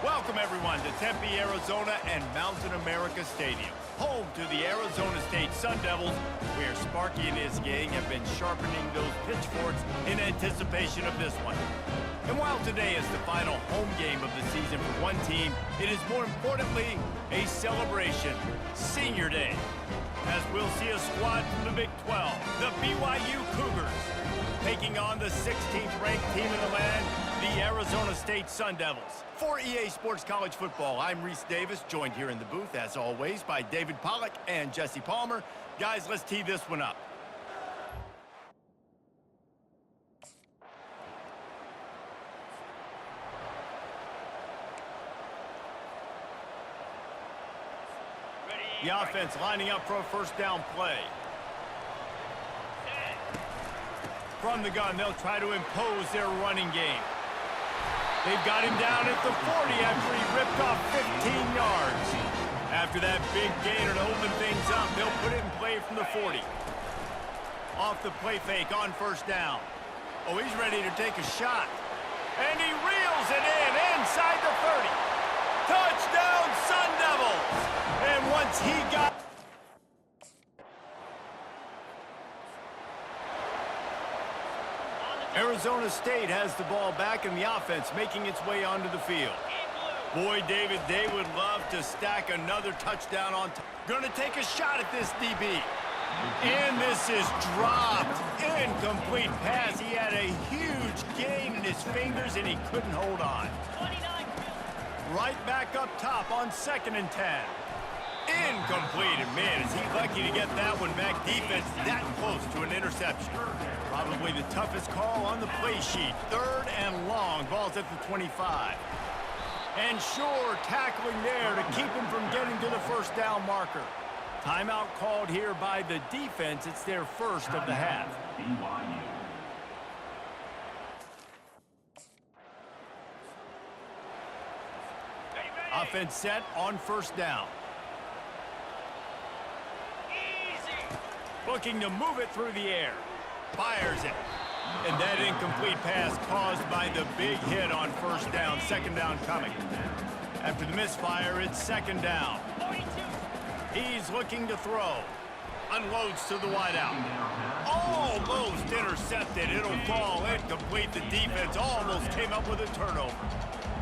Welcome, everyone, to Tempe, Arizona and Mountain America Stadium, home to the Arizona State Sun Devils, where Sparky and his gang have been sharpening those pitchforks in anticipation of this one. And while today is the final home game of the season for one team, it is more importantly a celebration, Senior Day, as we'll see a squad from the Big 12, the BYU Cougars, taking on the 16th ranked team in the land, the Arizona State Sun Devils. For EA Sports College Football, I'm Reese Davis, joined here in the booth, as always, by David Pollack and Jesse Palmer. Guys, let's tee this one up. The offense lining up for a first down play. From the gun, they'll try to impose their running game. They've got him down at the 40 after he ripped off 15 yards. After that big gainer to open things up, they'll put it in play from the 40. Off the play fake on first down. Oh, he's ready to take a shot. And he reels it in inside the 30. Touchdown, Sun Devils! And once he got... Arizona State has the ball back in the offense, making its way onto the field. Boy, David, they would love to stack another touchdown on top. Gonna take a shot at this DB. And this is dropped. Incomplete pass. He had a huge gain in his fingers, and he couldn't hold on. Right back up top on 2nd and 10. Incomplete, and man, is he lucky to get that one back. Defense that close to an interception. Probably the toughest call on the play sheet. 3rd and long, ball's at the 25. And sure, tackling there to keep him from getting to the first down marker. Timeout called here by the defense. It's their first of the half. Offense set on first down. Looking to move it through the air. Fires it. And that incomplete pass caused by the big hit on first down. 2nd down coming. After the misfire, it's 2nd down. He's looking to throw. Unloads to the wideout. Almost intercepted. It'll fall incomplete. The defense almost came up with a turnover.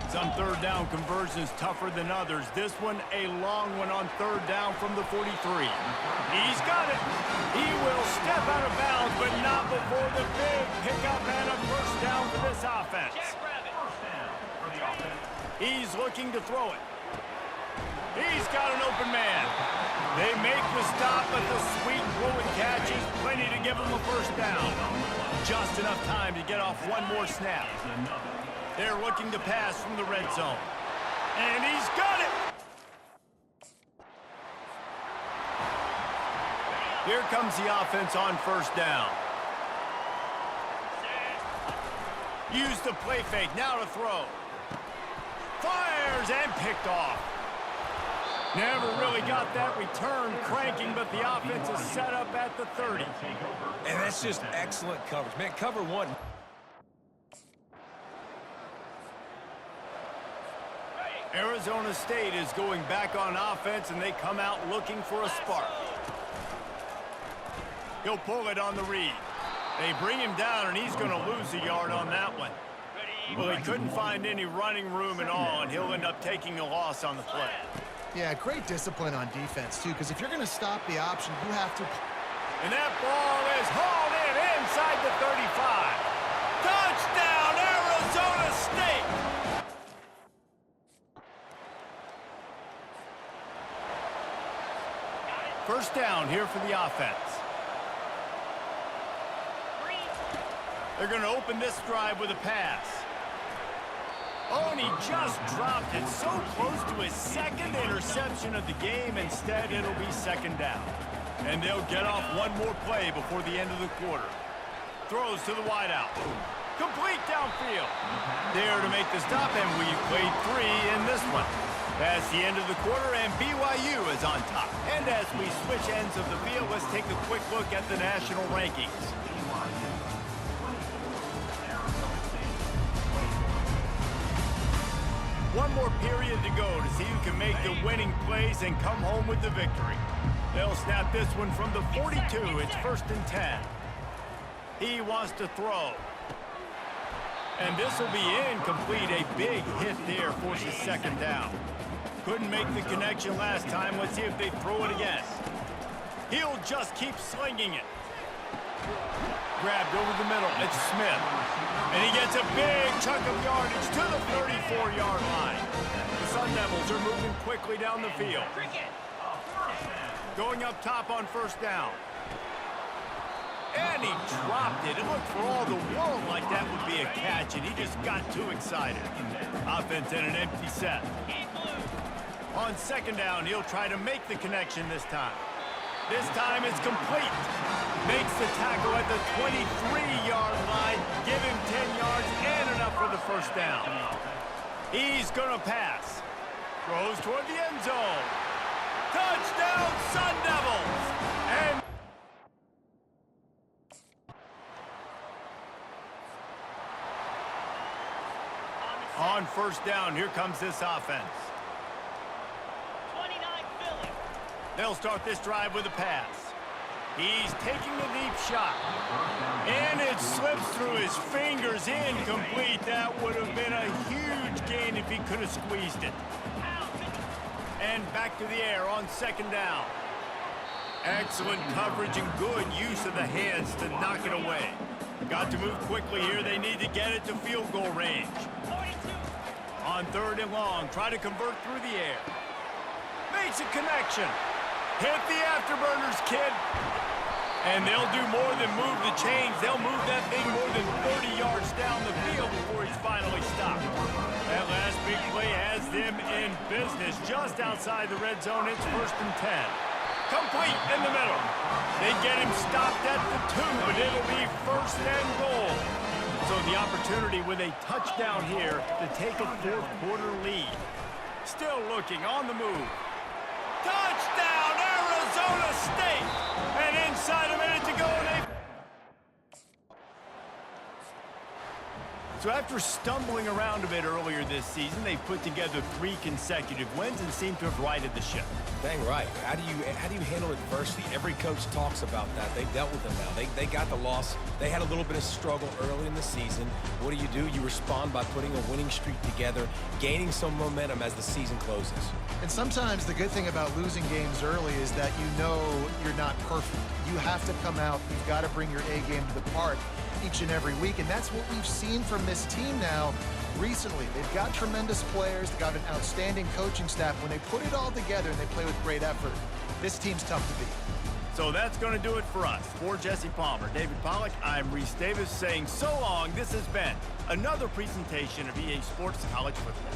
Some 3rd down conversions tougher than others. This one, a long one on 3rd down from the 43. He's got it. He will step out of bounds, but not before the big pickup and a first down for this offense. He's looking to throw it. He's got an open man. They make the stop, but the sweet fluid catch is plenty to give him a first down. Just enough time to get off one more snap. They're looking to pass from the red zone. And he's got it! Here comes the offense on first down. Use the play fake, now to throw. Fires and picked off. Never really got that return cranking, but the offense is set up at the 30. And that's just excellent coverage. Man, cover one. Arizona State is going back on offense, and they come out looking for a spark. He'll pull it on the read. They bring him down, and he's going to lose a yard on that one. Well, he couldn't find any running room at all, and he'll end up taking a loss on the play. Yeah, great discipline on defense, too, because if you're going to stop the option, you have to... And that ball is hauled in inside the 35. Touchdown, Arizona State! First down here for the offense. They're going to open this drive with a pass. Oh, and he just dropped it so close to his 2nd interception of the game. Instead, it'll be 2nd down. And they'll get off one more play before the end of the quarter. Throws to the wideout. Complete downfield. There to make the stop, and we've played 3 in this one. That's the end of the quarter, and BYU is on top. And as we switch ends of the field, let's take a quick look at the national rankings. One more period to go to see who can make the winning plays and come home with the victory. They'll snap this one from the 42. It's 1st and 10. He wants to throw. And this will be incomplete. A big hit there forces 2nd down. Couldn't make the connection last time. Let's see if they throw it again. He'll just keep slinging it. Grabbed over the middle. It's Smith. And he gets a big chunk of yardage to the 34-yard line. The Sun Devils are moving quickly down the field. Going up top on 1st down. And he dropped it. It looked for all the world like that would be a catch, and he just got too excited. Offense in an empty set. On 2nd down, he'll try to make the connection this time. This time it's complete. Makes the tackle at the 23-yard line. Give him 10 yards and enough for the 1st down. He's going to pass. Throws toward the end zone. Touchdown, Sun Devils! And on 1st down, here comes this offense. 29 Philly. They'll start this drive with a pass. He's taking a deep shot. And it slips through his fingers, incomplete. That would have been a huge gain if he could have squeezed it. And back to the air on 2nd down. Excellent coverage and good use of the hands to knock it away. Got to move quickly here. They need to get it to field goal range. 42. On 3rd and long, try to convert through the air. Makes a connection. Hit the afterburners, kid. And they'll do more than move the chains. They'll move that thing more than 30 yards down the field before he's finally stopped. That last big play has them in business just outside the red zone. It's 1st and 10. Complete in the middle. They get him stopped at the 2, but it'll be 1st and goal. So the opportunity with a touchdown here to take a 4th quarter lead. Still looking on the move. Touchdown, Arizona State! And inside a minute to go, So after stumbling around a bit earlier this season, they've put together 3 consecutive wins and seem to have righted the ship. Dang right. How do you handle adversity? Every coach talks about that. They've dealt with them now. They got the loss. They had a little bit of struggle early in the season. What do? You respond by putting a winning streak together, gaining some momentum as the season closes. And sometimes the good thing about losing games early is that you know you're not perfect. You have to come out. You've got to bring your A game to the park each and every week, and that's what we've seen from this team now recently. They've got tremendous players. They've got an outstanding coaching staff. When they put it all together and they play with great effort, this team's tough to beat. So that's going to do it for us. For Jesse Palmer, David Pollack, I'm Reese Davis saying so long. This has been another presentation of EA Sports College Football.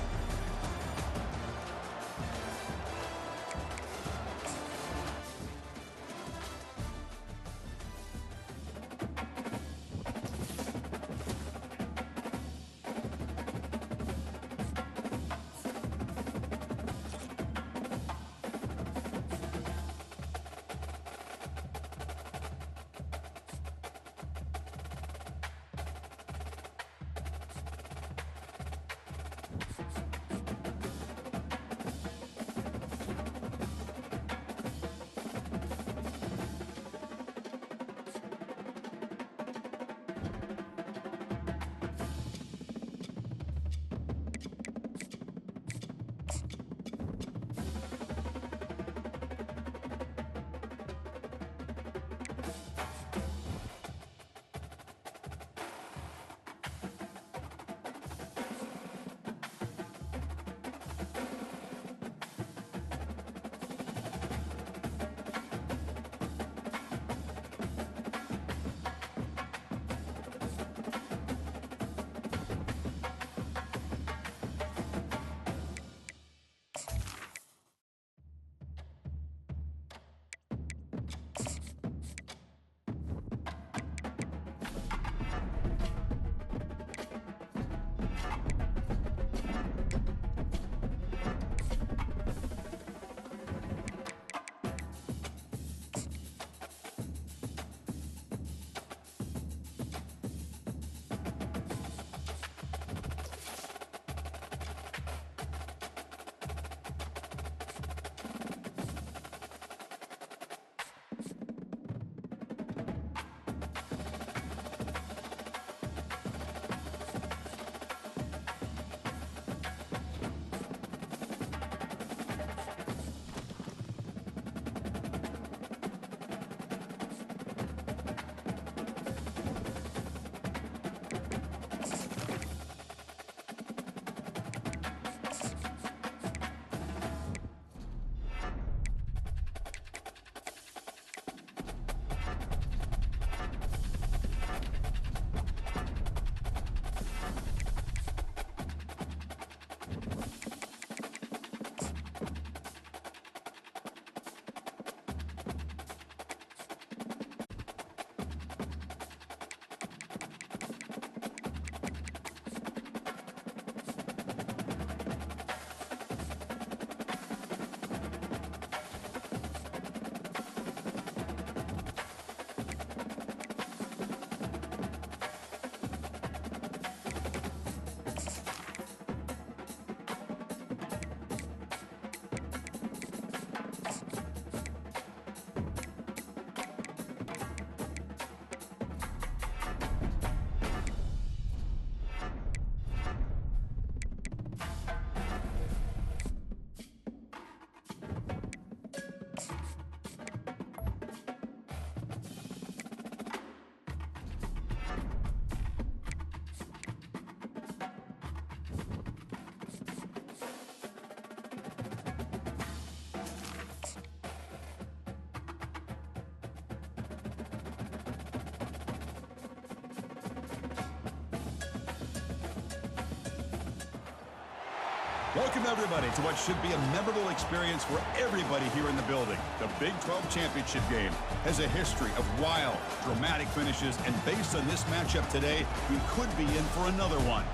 Welcome, everybody, to what should be a memorable experience for everybody here in the building. The Big 12 Championship game has a history of wild, dramatic finishes, and based on this matchup today, we could be in for another one.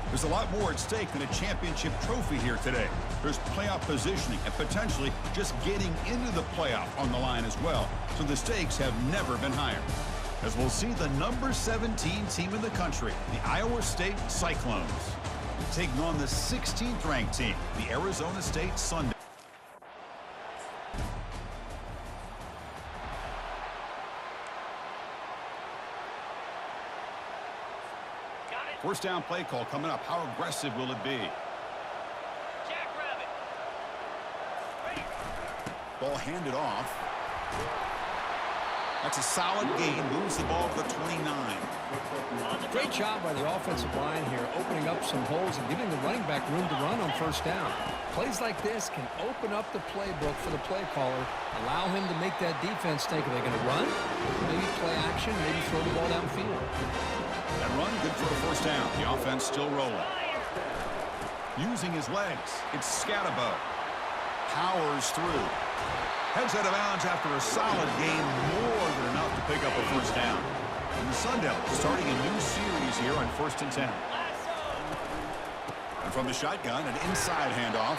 There's a lot more at stake than a championship trophy here today. There's playoff positioning and potentially just getting into the playoff on the line as well, so the stakes have never been higher. As we'll see the number 17 team in the country, the Iowa State Cyclones, taking on the 16th ranked team, the Arizona State Sun. First down play call coming up. How aggressive will it be? Ball handed off. That's a solid gain. Moves the ball to the 29. Great job by the offensive line here, opening up some holes and giving the running back room to run on first down. Plays like this can open up the playbook for the play caller, allow him to make that defense think, are they going to run? Maybe play action, maybe throw the ball downfield. That run, good for a first down. The offense still rolling. Using his legs, it's Scatabo. Powers through. Heads out of bounds after a solid gain, more than enough to pick up a first down. And the Sun Devils starting a new series here on 1st and 10. And from the shotgun, an inside handoff.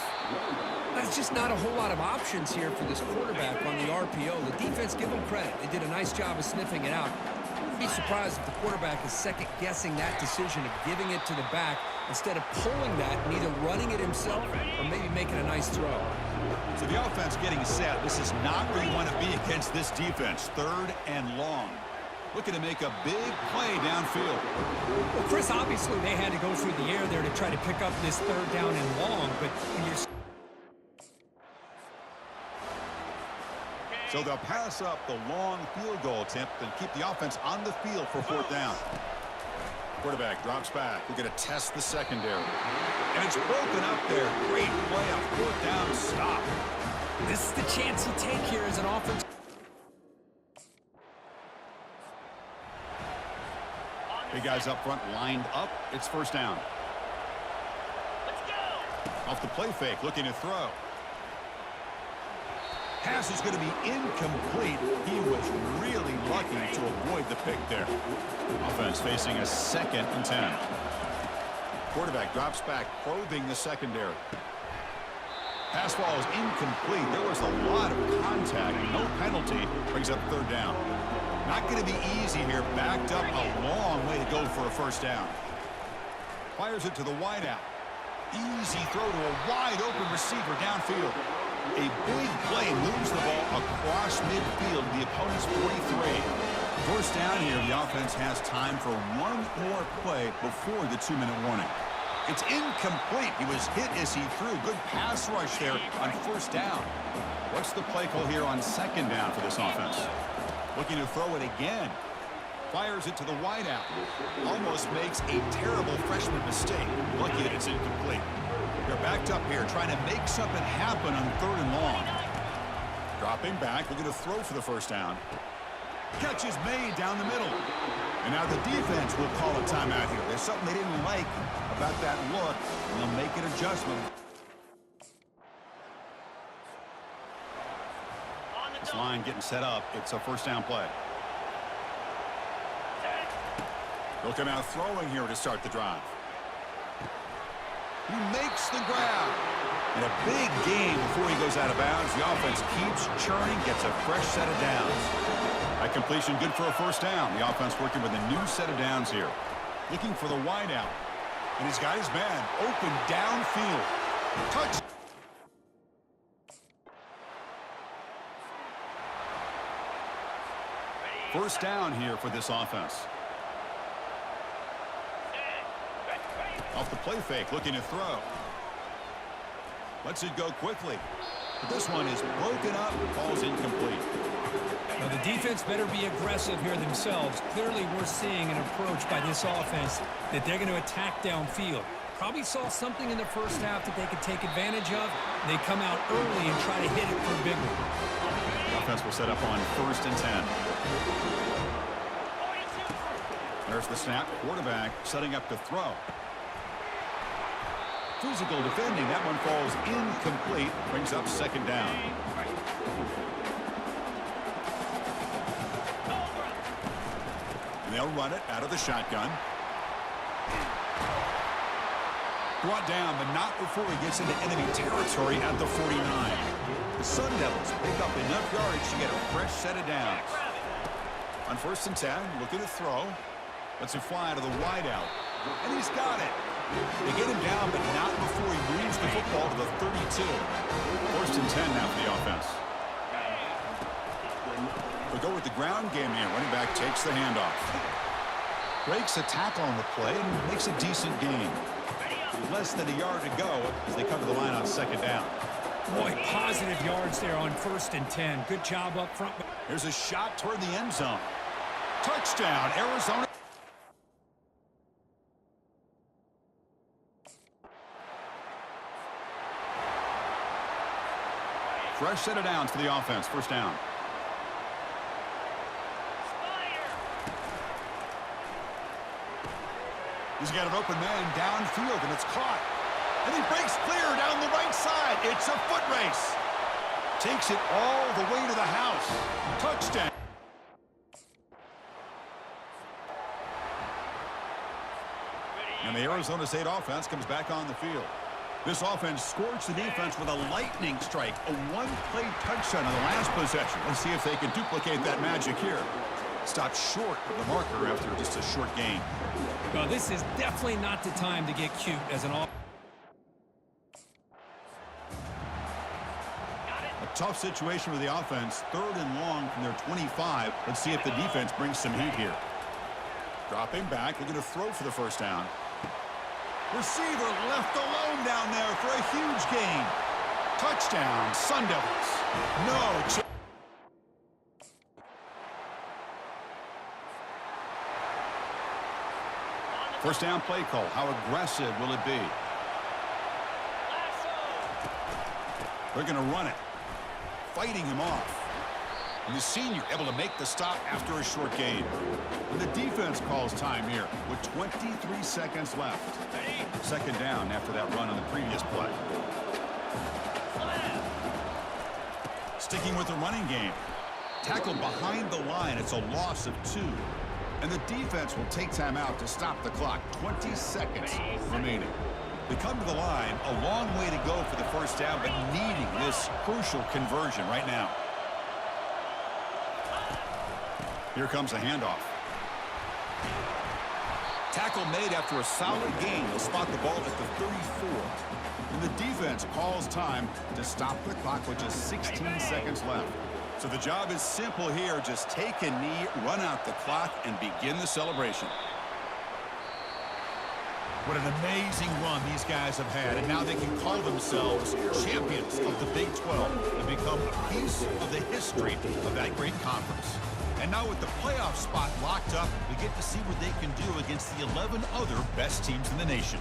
There's just not a whole lot of options here for this quarterback on the RPO. The defense, give them credit. They did a nice job of sniffing it out. Wouldn't be surprised if the quarterback is second-guessing that decision of giving it to the back instead of pulling that and either running it himself or maybe making a nice throw. So the offense getting set. This is not where you want to be against this defense. 3rd and long. Looking to make a big play downfield. Well, Chris, obviously they had to go through the air there to try to pick up this 3rd down and long, but when you're... So they'll pass up the long field goal attempt and keep the offense on the field for 4th down. Quarterback drops back. We're going to test the secondary. And it's broken up there. Great play, a 4th down stop. This is the chance you take here as an offense. Big guys up front lined up. It's 1st down. Let's go. Off the play fake, looking to throw. Pass is going to be incomplete. He was really lucky to avoid the pick there. Offense facing a 2nd and 10. Quarterback drops back, probing the secondary. Pass ball is incomplete. There was a lot of contact. No penalty. Brings up 3rd down. Not going to be easy here. Backed up a long way to go for a 1st down. Fires it to the wideout. Easy throw to a wide open receiver downfield. A big play moves the ball across midfield to the opponent's 43. 1st down here. The offense has time for one more play before the 2-minute warning. It's incomplete. He was hit as he threw. Good pass rush there on 1st down. What's the play call here on 2nd down for this offense? Looking to throw it again. Fires it to the wideout. Almost makes a terrible freshman mistake. Lucky that it's incomplete. They're backed up here, trying to make something happen on 3rd and long. Dropping back, looking to throw for the 1st down. Catch is made down the middle. And now the defense will call a timeout here. There's something they didn't like about that look, and they'll make an adjustment. This line getting set up. It's a 1st down play. They'll come out throwing here to start the drive. He makes the grab. And a big gain before he goes out of bounds. The offense keeps churning, gets a fresh set of downs. That completion good for a 1st down. The offense working with a new set of downs here. Looking for the wideout. And he's got his man open downfield. Touch. First down here for this offense. Off the play fake, looking to throw. Lets it go quickly. But this one is broken up, falls incomplete. Now the defense better be aggressive here themselves. Clearly we're seeing an approach by this offense that they're going to attack downfield. Probably saw something in the first half that they could take advantage of. They come out early and try to hit it for a big one. The offense will set up on 1st and 10. There's the snap. Quarterback setting up to throw. Physical defending. That one falls incomplete. Brings up second down. And they'll run it out of the shotgun. Brought down, but not before he gets into enemy territory at the 49. The Sun Devils pick up enough yardage to get a fresh set of downs. On 1st and 10, looking to throw. Lets it fly to the wideout. And he's got it. They get him down, but not before he moves the football to the 32. 1st and 10 now for the offense. They'll go with the ground game here. Running back takes the handoff. Breaks a tackle on the play and makes a decent gain. Less than a yard to go as they cover the line on second down. Boy, positive yards there on 1st and 10. Good job up front. Here's a shot toward the end zone. Touchdown, Arizona. Fresh set of downs for the offense. 1st down. He's got an open man downfield, and it's caught. And he breaks clear down the right side. It's a foot race. Takes it all the way to the house. Touchdown. And the Arizona State offense comes back on the field. This offense scorched the defense with a lightning strike. A one-play touchdown on the last possession. Let's see if they can duplicate that magic here. Stopped short of the marker after just a short gain. Well, this is definitely not the time to get cute as an offense. A tough situation for the offense. 3rd and long from their 25. Let's see if the defense brings some heat here. Dropping back, looking to throw for the 1st down. Receiver left alone down there for a huge gain. Touchdown, Sun Devils. No chance. 1st down play call. How aggressive will it be? They're going to run it. Fighting him off. And the senior able to make the stop after a short gain. And the defense calls time here with 23 seconds left. 2nd down after that run on the previous play. Sticking with the running game. Tackled behind the line. It's a loss of 2. And the defense will take time out to stop the clock. 20 seconds remaining. They come to the line, a long way to go for the 1st down, but needing this crucial conversion right now. Here comes a handoff. Tackle made after a solid gain. They'll spot the ball at the 34. And the defense calls time to stop the clock with just 16 seconds left. So the job is simple here. Just take a knee, run out the clock, and begin the celebration. What an amazing run these guys have had, and now they can call themselves champions of the Big 12 and become a piece of the history of that great conference. And now with the playoff spot locked up, we get to see what they can do against the 11 other best teams in the nation.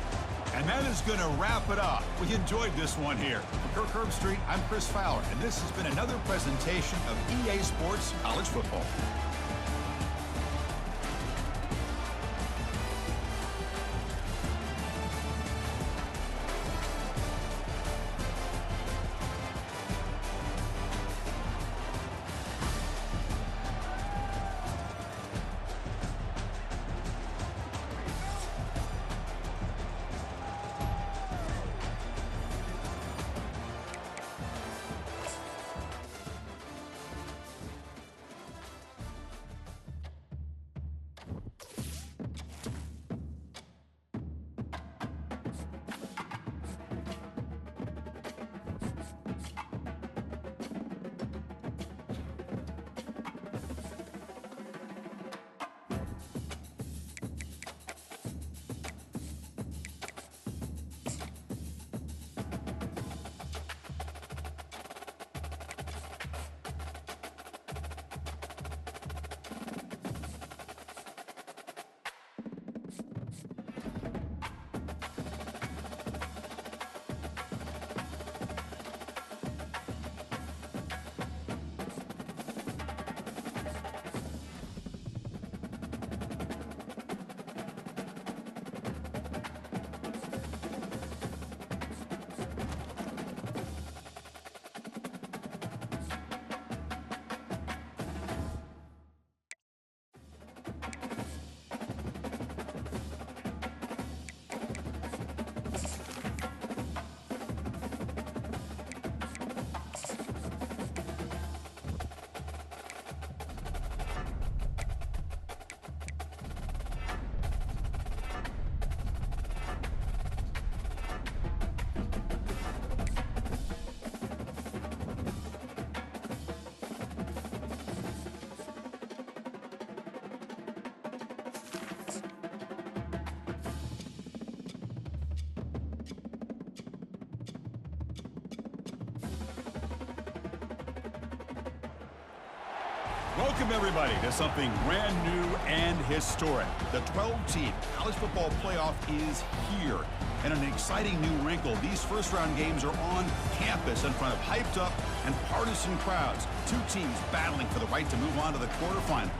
And that is going to wrap it up. We enjoyed this one here. For Kirk Herbstreit, I'm Chris Fowler, and this has been another presentation of EA Sports College Football. Welcome, everybody, to something brand new and historic. The 12-team college football playoff is here. And an exciting new wrinkle, these first-round games are on campus in front of hyped-up and partisan crowds. Two teams battling for the right to move on to the quarterfinals.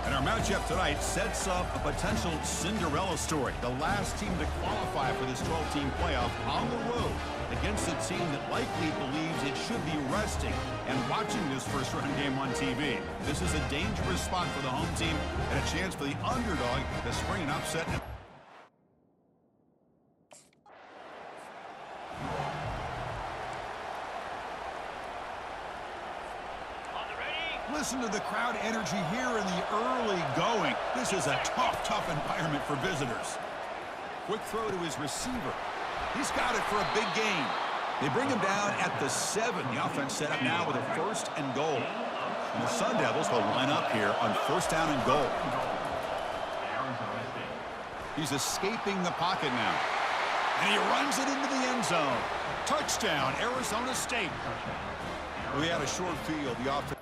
And our matchup tonight sets up a potential Cinderella story. The last team to qualify for this 12-team playoff on the road against a team that likely believes it should be resting and watching this first-round game on TV. This is a dangerous spot for the home team and a chance for the underdog to spring an upset. Listen to the crowd energy here in the early going. This is a tough environment for visitors. Quick throw to his receiver. He's got it for a big gain. They bring him down at the 7. The offense set up now with a 1st and goal. And the Sun Devils will line up here on 1st down and goal. He's escaping the pocket now. And he runs it into the end zone. Touchdown, Arizona State. We had a short field. The offense.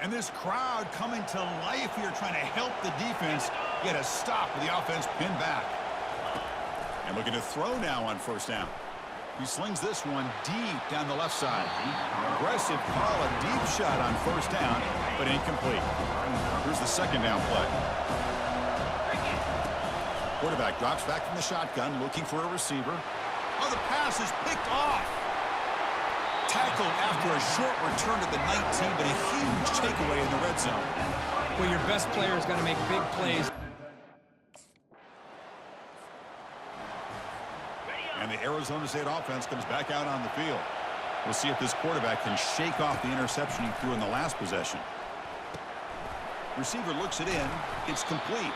And this crowd coming to life here, trying to help the defense get a stop with the offense pinned back. And looking to throw now on 1st down. He slings this one deep down the left side. Aggressive call, a deep shot on 1st down, but incomplete. Here's the 2nd down play. Quarterback drops back from the shotgun, looking for a receiver. Oh, the pass is picked off. Tackled after a short return to the 19, but a huge takeaway in the red zone. Well, your best player is going to make big plays. And the Arizona State offense comes back out on the field. We'll see if this quarterback can shake off the interception he threw in the last possession. Receiver looks it in. It's complete.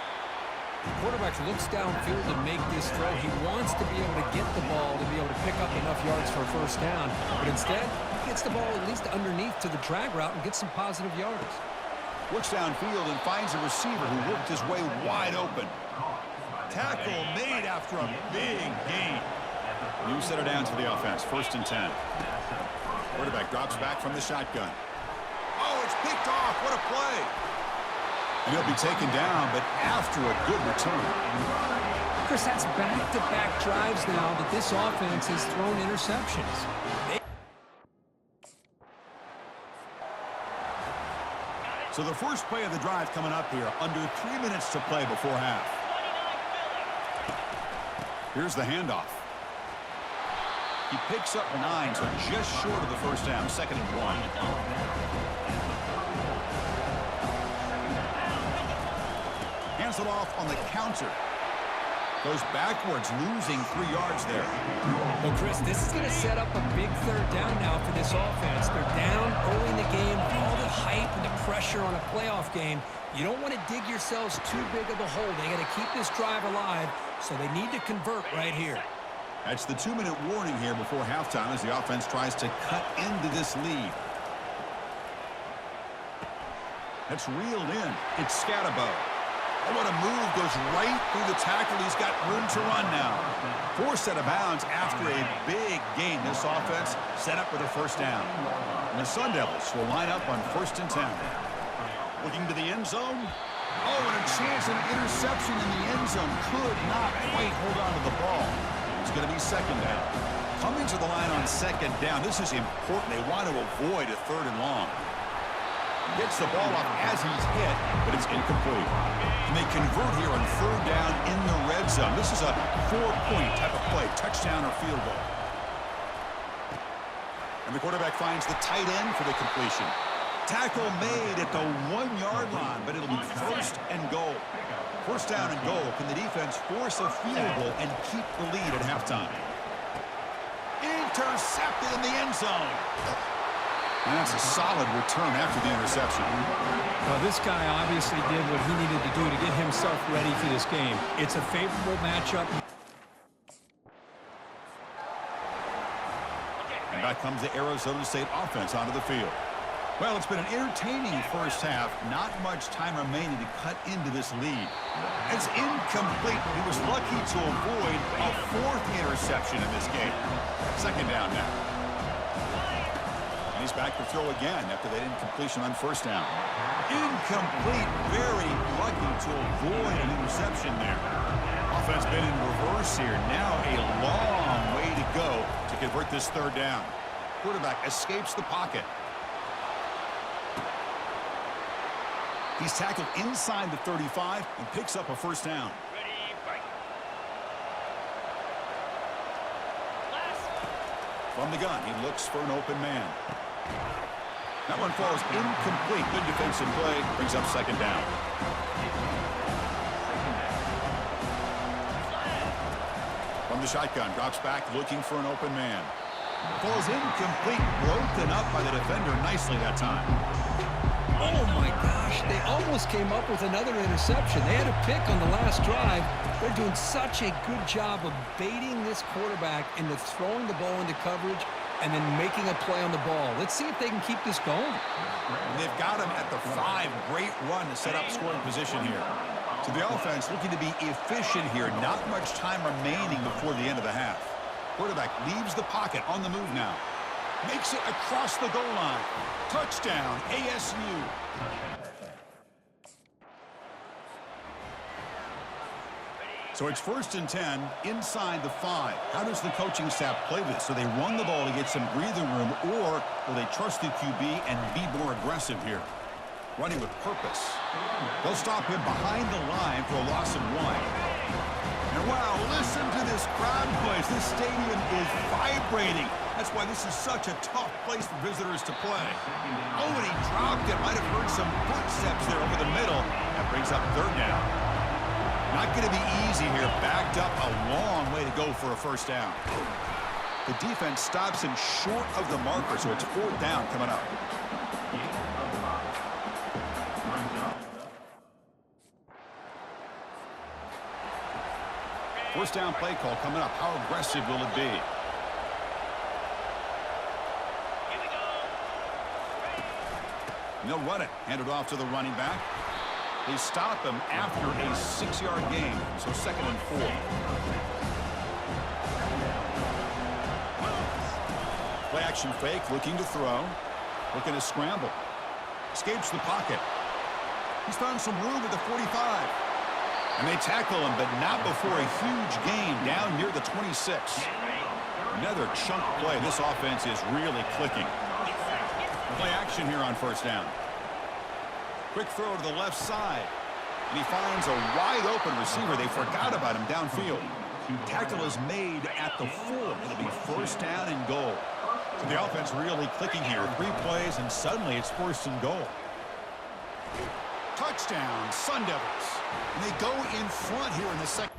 The quarterback looks downfield to make this throw. He wants to be able to get the ball to be able to pick up enough yards for a 1st down. But instead, he gets the ball at least underneath to the drag route and gets some positive yards. Looks downfield and finds a receiver who worked his way wide open. Tackle made after a big gain. New setter down to the offense. 1st and 10. Quarterback drops back from the shotgun. Oh, it's picked off. What a play. And he'll be taken down, but after a good return. Chris, that's back-to-back drives now that this offense has thrown interceptions. So the first play of the drive coming up here, under 3 minutes to play before half. Here's the handoff. He picks up 9, so just short of the 1st down, 2nd and 1. Hands it off on the counter. Goes backwards, losing 3 yards there. Well, Chris, this is going to set up a big 3rd down now for this offense. They're down early in the game. All the hype and the pressure on a playoff game. You don't want to dig yourselves too big of a hole. They got to keep this drive alive, so they need to convert right here. That's the 2-minute warning here before halftime as the offense tries to cut into this lead. That's reeled in. It's Scatterbo. Oh, what a move. Goes right through the tackle. He's got room to run now. 4 set of bounds after a big gain. This offense set up with a 1st down. And the Sun Devils will line up on 1st and 10. Looking to the end zone. Oh, and a chance at an interception in the end zone. Could not quite hold on to the ball. It's going to be 2nd down. Coming to the line on 2nd down. This is important. They want to avoid a 3rd and long. Gets the ball off as he's hit, but it's incomplete. And they convert here on 3rd down in the red zone. This is a 4-point type of play, touchdown or field goal. And the quarterback finds the tight end for the completion. Tackle made at the 1-yard line, but it'll be 1st and goal. 1st down and goal. Can the defense force a field goal and keep the lead at halftime? Intercepted in the end zone. And that's a solid return after the interception. Well, this guy obviously did what he needed to do to get himself ready for this game. It's a favorable matchup. And back comes the Arizona State offense onto the field. Well, it's been an entertaining 1st half. Not much time remaining to cut into this lead. It's incomplete. He was lucky to avoid a 4th interception in this game. 2nd down now. He's back to throw again after that incompletion on first down. Incomplete. Very lucky to avoid an interception there. Offense been in reverse here. Now a long way to go to convert this third down. Quarterback escapes the pocket. He's tackled inside the 35 and picks up a first down. From the gun, he looks for an open man. That one falls incomplete. Good defensive play. Brings up second down. From the shotgun, drops back, looking for an open man. Falls incomplete, broken up by the defender nicely that time. Oh, my gosh. They almost came up with another interception. They had a pick on the last drive. They're doing such a good job of baiting this quarterback into throwing the ball into coverage and then making a play on the ball. Let's see if they can keep this going. They've got him at the 5. Great run to set up scoring position here. So the offense looking to be efficient here. Not much time remaining before the end of the half. Quarterback leaves the pocket on the move now. Makes it across the goal line. Touchdown, ASU. So it's 1st and 10 inside the 5. How does the coaching staff play this? Do they run the ball to get some breathing room, or will they trust the QB and be more aggressive here? Running with purpose. They'll stop him behind the line for a loss of 1. And wow, listen to this crowd noise. This stadium is vibrating. That's why this is such a tough place for visitors to play. Oh, and he dropped it. Might have heard some footsteps there over the middle. That brings up third down. Not going to be easy here. Backed up a long way to go for a first down. The defense stops him short of the marker, so it's 4th down coming up. First down play call coming up. How aggressive will it be? And they'll run it. Hand it off to the running back. They stop him after a 6-yard gain, so 2nd and 4. Play action fake, looking to throw. Looking to scramble. Escapes the pocket. He's found some room at the 45. And they tackle him, but not before a huge gain down near the 26. Another chunk play. This offense is really clicking. Play action here on first down. Quick throw to the left side. And he finds a wide-open receiver. They forgot about him downfield. Tackle is made at the 4. It'll be first down and goal. So the offense really clicking here. 3 plays, and suddenly it's 1st and goal. Touchdown, Sun Devils. And they go in front here in the second.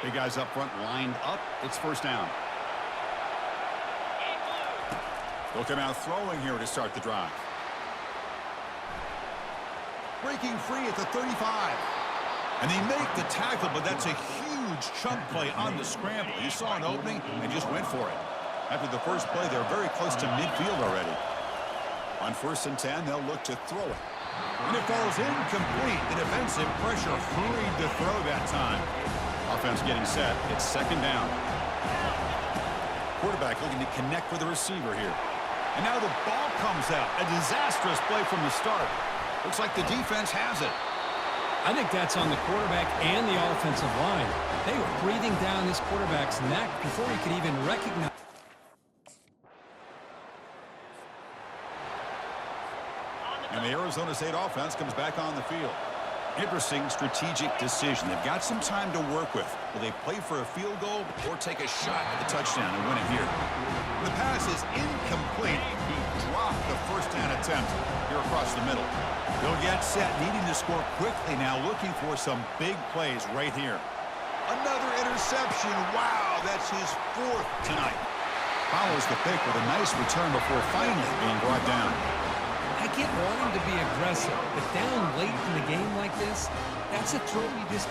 Big guys up front lined up. It's first down. They'll come out throwing here to start the drive. Breaking free at the 35. And they make the tackle, but that's a huge chunk play on the scramble. You saw an opening and just went for it. After the first play, they're very close to midfield already. On 1st and 10, they'll look to throw it. And it falls incomplete. The defensive pressure hurried to throw that time. Offense getting set. It's 2nd down. Quarterback looking to connect with the receiver here. And now the ball comes out. A disastrous play from the start. Looks like the defense has it. I think that's on the quarterback and the offensive line. They were breathing down this quarterback's neck before he could even recognize. And the Arizona State offense comes back on the field. Interesting strategic decision. They've got some time to work with. Will they play for a field goal or take a shot at the touchdown and win it here? The pass is incomplete. He dropped the first down attempt here across the middle. They'll get set, needing to score quickly now, looking for some big plays right here. Another interception. Wow, that's his 4th tonight. Follows the pick with a nice return before finally being brought down. I get wanting to be aggressive, but down late in the game like this, that's a throw you just...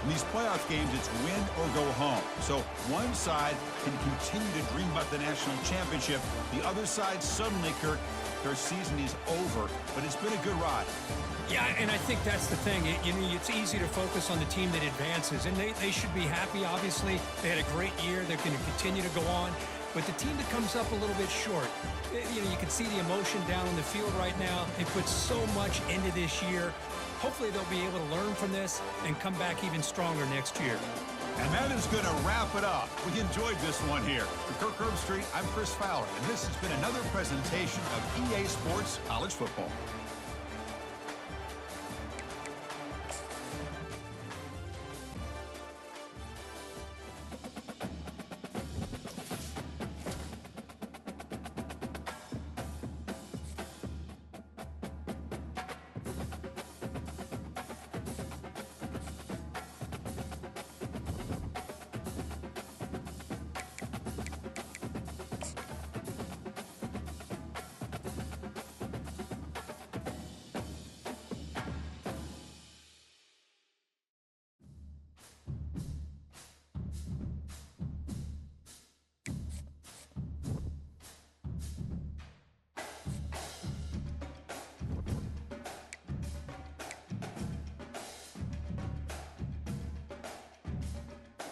In these playoff games, it's win or go home. So one side can continue to dream about the national championship. The other side suddenly, Kirk, their season is over, but it's been a good ride. Yeah, and I think that's the thing. It's easy to focus on the team that advances, and they should be happy, obviously. They had a great year. They're going to continue to go on. But the team that comes up a little bit short, you can see the emotion down on the field right now. They put so much into this year. Hopefully they'll be able to learn from this and come back even stronger next year. And that is going to wrap it up. We enjoyed this one here. For Kirk Herbstreit, I'm Chris Fowler, and this has been another presentation of EA Sports College Football.